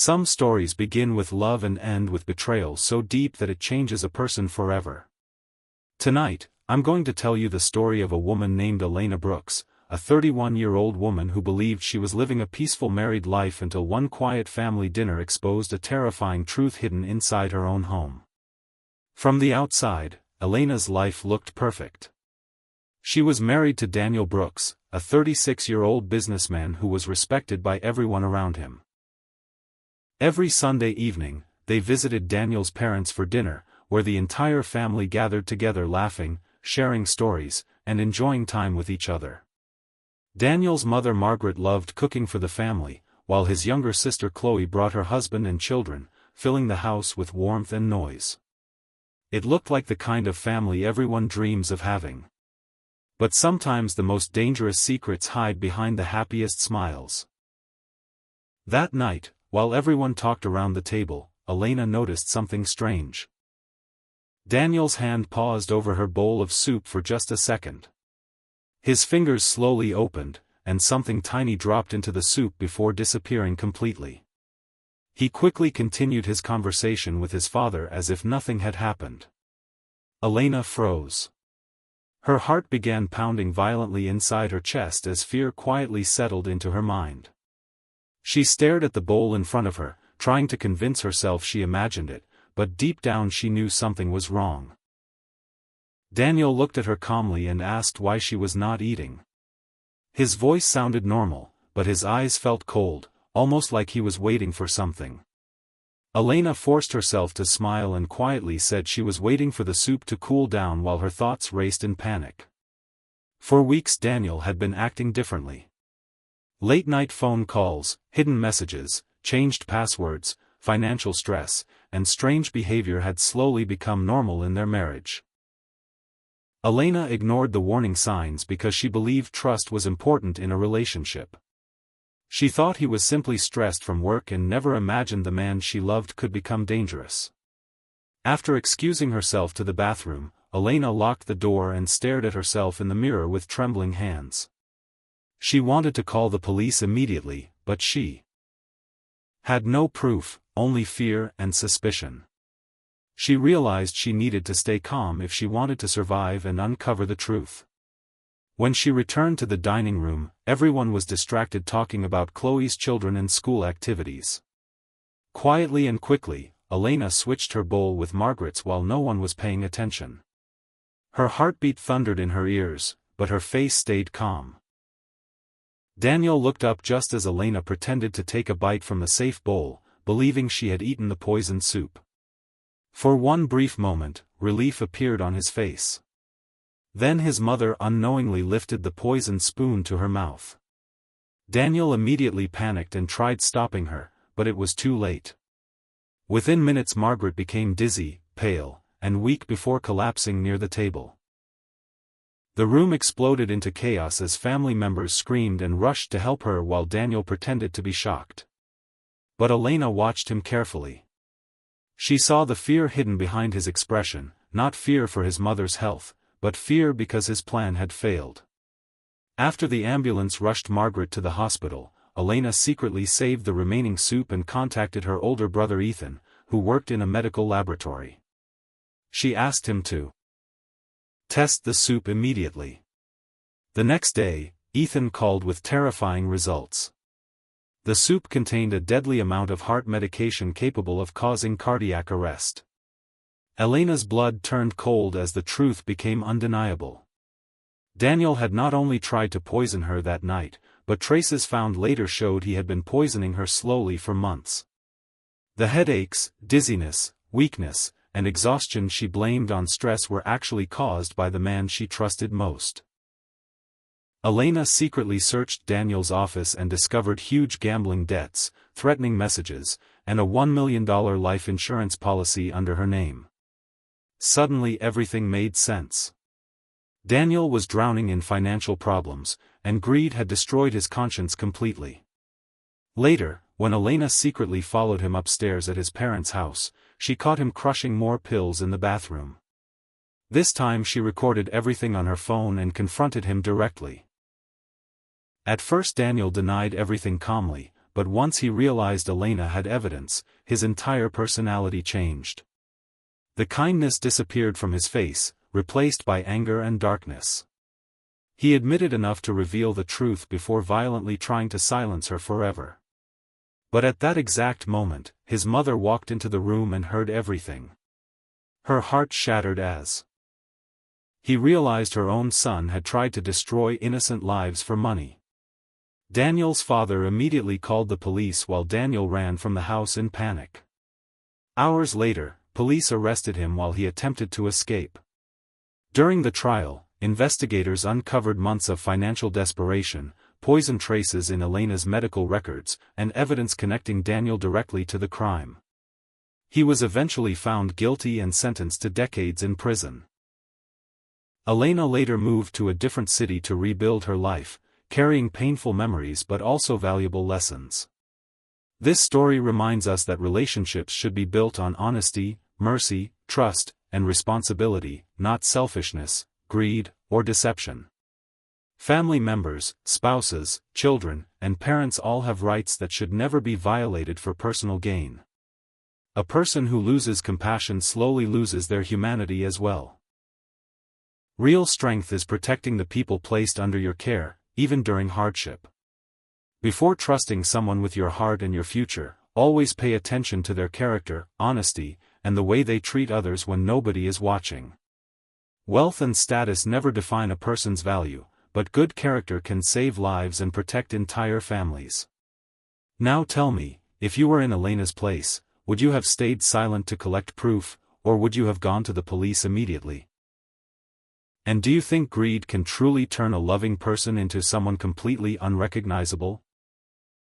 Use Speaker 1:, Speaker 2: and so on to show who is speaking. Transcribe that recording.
Speaker 1: Some stories begin with love and end with betrayal so deep that it changes a person forever. Tonight, I'm going to tell you the story of a woman named Elena Brooks, a 31-year-old woman who believed she was living a peaceful married life until one quiet family dinner exposed a terrifying truth hidden inside her own home. From the outside, Elena's life looked perfect. She was married to Daniel Brooks, a 36-year-old businessman who was respected by everyone around him. Every Sunday evening, they visited Daniel's parents for dinner, where the entire family gathered together laughing, sharing stories, and enjoying time with each other. Daniel's mother Margaret loved cooking for the family, while his younger sister Chloe brought her husband and children, filling the house with warmth and noise. It looked like the kind of family everyone dreams of having. But sometimes the most dangerous secrets hide behind the happiest smiles. That night, while everyone talked around the table, Elena noticed something strange. Daniel's hand paused over her bowl of soup for just a second. His fingers slowly opened, and something tiny dropped into the soup before disappearing completely. He quickly continued his conversation with his father as if nothing had happened. Elena froze. Her heart began pounding violently inside her chest as fear quietly settled into her mind. She stared at the bowl in front of her, trying to convince herself she imagined it, but deep down she knew something was wrong. Daniel looked at her calmly and asked why she was not eating. His voice sounded normal, but his eyes felt cold, almost like he was waiting for something. Elena forced herself to smile and quietly said she was waiting for the soup to cool down while her thoughts raced in panic. For weeks Daniel had been acting differently. Late-night phone calls, hidden messages, changed passwords, financial stress, and strange behavior had slowly become normal in their marriage. Elena ignored the warning signs because she believed trust was important in a relationship. She thought he was simply stressed from work and never imagined the man she loved could become dangerous. After excusing herself to the bathroom, Elena locked the door and stared at herself in the mirror with trembling hands. She wanted to call the police immediately, but she had no proof, only fear and suspicion. She realized she needed to stay calm if she wanted to survive and uncover the truth. When she returned to the dining room, everyone was distracted talking about Chloe's children and school activities. Quietly and quickly, Elena switched her bowl with Margaret's while no one was paying attention. Her heartbeat thundered in her ears, but her face stayed calm. Daniel looked up just as Elena pretended to take a bite from the safe bowl, believing she had eaten the poisoned soup. For one brief moment, relief appeared on his face. Then his mother unknowingly lifted the poisoned spoon to her mouth. Daniel immediately panicked and tried stopping her, but it was too late. Within minutes Margaret became dizzy, pale, and weak before collapsing near the table. The room exploded into chaos as family members screamed and rushed to help her while Daniel pretended to be shocked. But Elena watched him carefully. She saw the fear hidden behind his expression, not fear for his mother's health, but fear because his plan had failed. After the ambulance rushed Margaret to the hospital, Elena secretly saved the remaining soup and contacted her older brother Ethan, who worked in a medical laboratory. She asked him to test the soup immediately. The next day, Ethan called with terrifying results. The soup contained a deadly amount of heart medication capable of causing cardiac arrest. Elena's blood turned cold as the truth became undeniable. Daniel had not only tried to poison her that night, but traces found later showed he had been poisoning her slowly for months. The headaches, dizziness, weakness, and exhaustion she blamed on stress were actually caused by the man she trusted most. Elena secretly searched Daniel's office and discovered huge gambling debts, threatening messages, and a $1 million life insurance policy under her name. Suddenly everything made sense. Daniel was drowning in financial problems, and greed had destroyed his conscience completely. Later, when Elena secretly followed him upstairs at his parents' house, she caught him crushing more pills in the bathroom. This time she recorded everything on her phone and confronted him directly. At first Daniel denied everything calmly, but once he realized Elena had evidence, his entire personality changed. The kindness disappeared from his face, replaced by anger and darkness. He admitted enough to reveal the truth before violently trying to silence her forever. But at that exact moment, his mother walked into the room and heard everything. Her heart shattered as he realized her own son had tried to destroy innocent lives for money. Daniel's father immediately called the police while Daniel ran from the house in panic. Hours later, police arrested him while he attempted to escape. During the trial, investigators uncovered months of financial desperation, poison traces in Elena's medical records, and evidence connecting Daniel directly to the crime. He was eventually found guilty and sentenced to decades in prison. Elena later moved to a different city to rebuild her life, carrying painful memories but also valuable lessons. This story reminds us that relationships should be built on honesty, mercy, trust, and responsibility, not selfishness, greed, or deception. Family members, spouses, children, and parents all have rights that should never be violated for personal gain. A person who loses compassion slowly loses their humanity as well. Real strength is protecting the people placed under your care, even during hardship. Before trusting someone with your heart and your future, always pay attention to their character, honesty, and the way they treat others when nobody is watching. Wealth and status never define a person's value, but good character can save lives and protect entire families. Now tell me, if you were in Elena's place, would you have stayed silent to collect proof, or would you have gone to the police immediately? And do you think greed can truly turn a loving person into someone completely unrecognizable?